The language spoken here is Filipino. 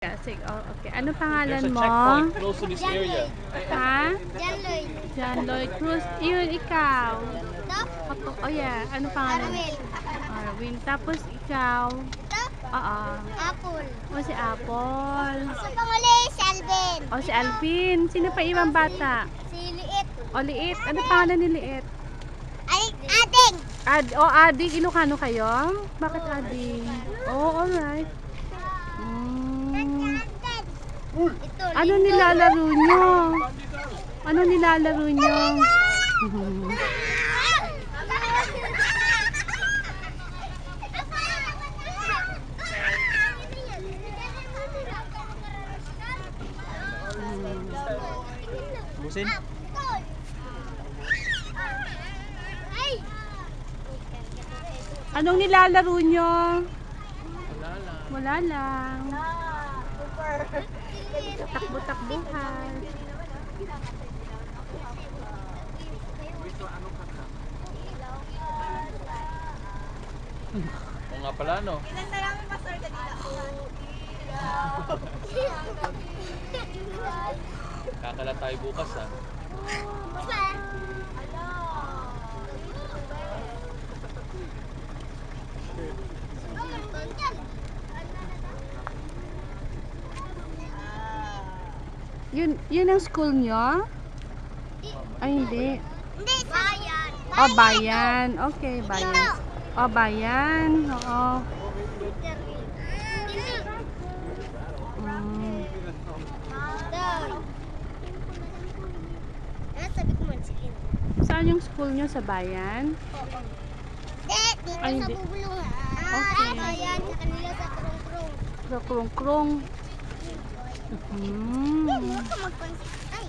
Sige, oh, okay. Ano pangalan There's a mo? checkpoint close to this area. Ha? John Lloyd. John Lloyd Cruz. Yun, ikaw. Ito? Ako, oh yeah. Ano pangalan? Arwin. Arwin. Tapos ikaw. Ito? Oo. Apple. O si Apple. Sa panguli, si Alvin. O si Alvin. Sino pa ibang bata? Si Liit. O Liit. Ano pangalan ni Liit? Ay, Ading. Ading. Ilocano kayo? Bakit Ading? Oh, alright. Ito, Ano nilalaro nyo? Ano nilalaro nyo? Busin? Anong nilalaro nyo? Wala lang. Wala lang. Takbo-takbuhan. Oo nga pala, no? Kakala tayo bukas, ha? Yun ang school nyo? Ay, hindi. Hindi, bayan. O, bayan. Okay, bayan. O, bayan. Oo. Mm. Sabi ko man sige. Saan yung school nyo? Sa bayan? Dito Ay, sa hindi. bubulungan. Okay. Bayan, sa kanila sa krong-krong. Krong-krong. Huwag ka magpansin. Ay,